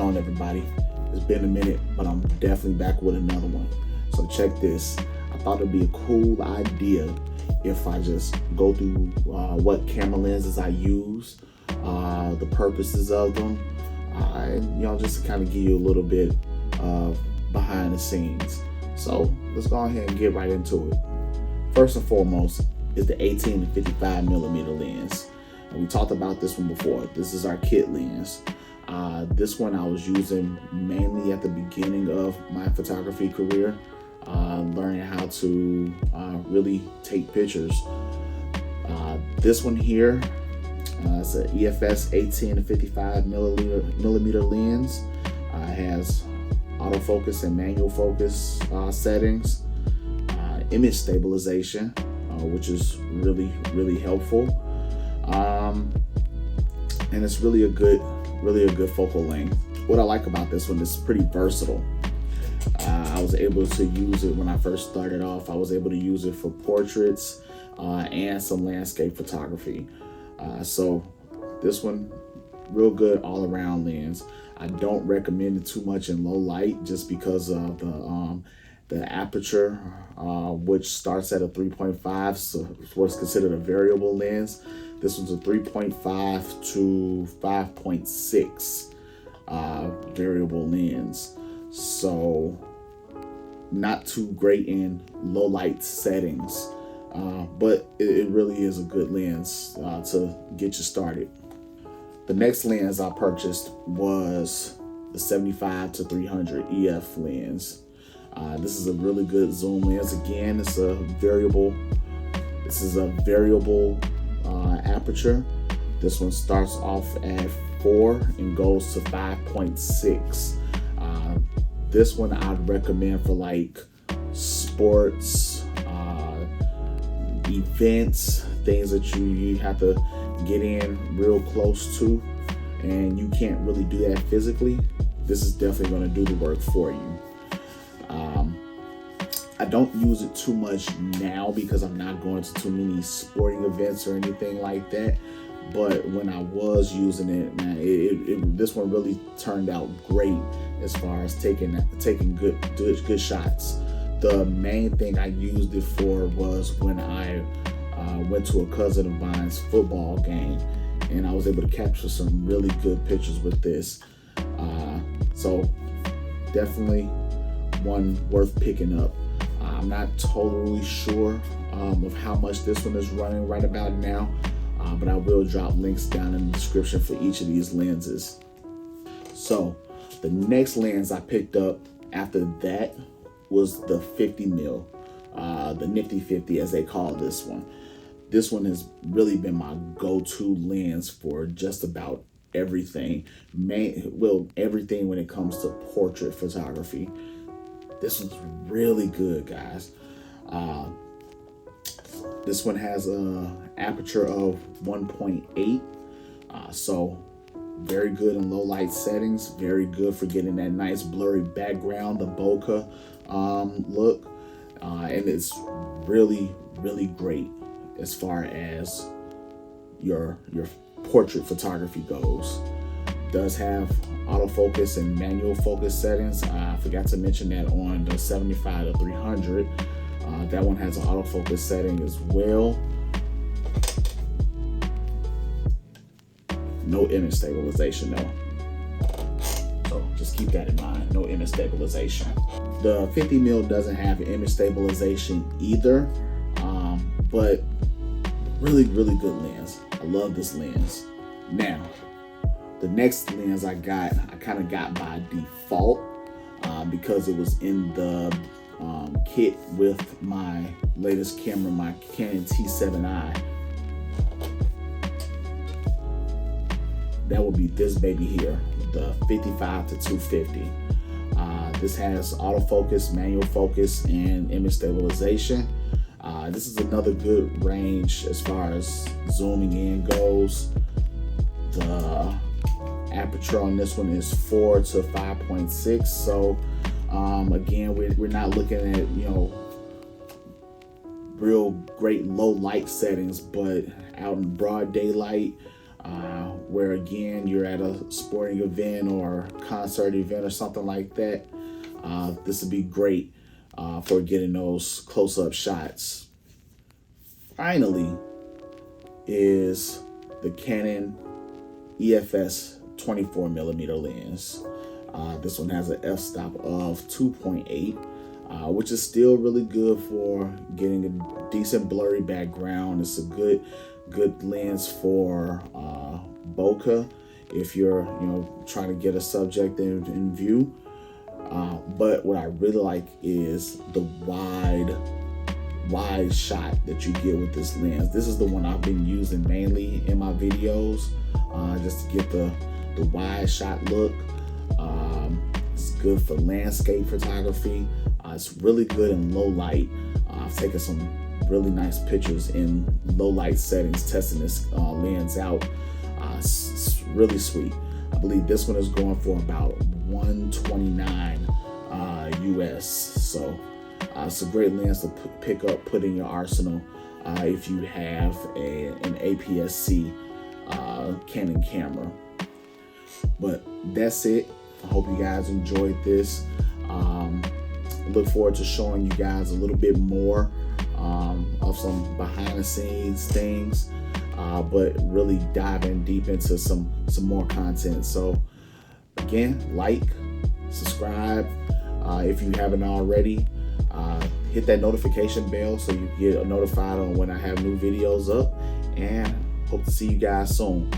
on, everybody? It's been a minute, but I'm definitely back with another one. So check this. I thought it'd be a cool idea if I just go through what camera lenses I use, the purposes of them, and just to kind of give you a little bit of behind the scenes. So let's go ahead and get right into it. First and foremost is the 18 to 55 millimeter lens. We talked about this one before. This is our kit lens. This one I was using mainly at the beginning of my photography career, learning how to really take pictures. This one here, it's an EFS 18 to 55 millimeter lens. It has autofocus and manual focus settings, image stabilization, which is really helpful, and it's really a good focal length. What I like about this one is pretty versatile. I was able to use it when I first started off. I was able to use it for portraits and some landscape photography. So this one, real good all-around lens. I don't recommend it too much in low light just because of the aperture, which starts at a 3.5, so what's considered a variable lens. This one's a 3.5 to 5.6 variable lens. So not too great in low light settings, but it really is a good lens to get you started. The next lens I purchased was the 75 to 300 EF lens. This is a really good zoom lens. Again, this is a variable aperture. This one starts off at 4 and goes to 5.6. This one I'd recommend for like sports, events, things that you have to get in real close to and you can't really do that physically. This is definitely going to do the work for you. I don't use it too much now because I'm not going to too many sporting events or anything like that. But when I was using it, man, this one really turned out great as far as taking good shots. The main thing I used it for was when I went to a cousin of mine's football game, and I was able to capture some really good pictures with this. So definitely one worth picking up. I'm not totally sure of how much this one is running right about now, but I will drop links down in the description for each of these lenses. So the next lens I picked up after that was the 50 mil, the Nifty 50 as they call this one. This one has really been my go-to lens for just about everything. Everything when it comes to portrait photography. This one's really good, guys. This one has a aperture of 1.8, so very good in low light settings. Very good for getting that nice blurry background, the bokeh look, and it's really great as far as your portrait photography goes. Does have autofocus and manual focus settings. I forgot to mention that on the 75 to 300. That one has an autofocus setting as well. No image stabilization though. So just keep that in mind, no image stabilization. The 50 mil doesn't have image stabilization either, but really good lens. I love this lens. Now, the next lens I kind of got by default because it was in the kit with my latest camera, my Canon T7i. That would be this baby here, the 55 to 250. This has autofocus, manual focus, and image stabilization. This is another good range as far as zooming in goes. The aperture on this one is 4 to 5.6. So again, we're not looking at real great low light settings, but out in broad daylight, where again you're at a sporting event or concert event or something like that. This would be great for getting those close-up shots. Finally is the Canon EFS 24mm lens. This one has an f-stop of 2.8, which is still really good for getting a decent blurry background. It's a good lens for bokeh if you're trying to get a subject in view. But what I really like is the wide shot that you get with this lens. This is the one I've been using mainly in my videos, just to get the wide shot look. It's good for landscape photography. It's really good in low light. I've taken some really nice pictures in low light settings testing this lens out. It's really sweet. I believe this one is going for about $129 US. So it's a great lens to pick up, put in your arsenal if you have an APS-C Canon camera. But that's it. I hope you guys enjoyed this. Look forward to showing you guys a little bit more of some behind the scenes things, but really diving deep into some more content. So again, like, subscribe if you haven't already. Hit that notification bell so you get notified on when I have new videos up, and hope to see you guys soon.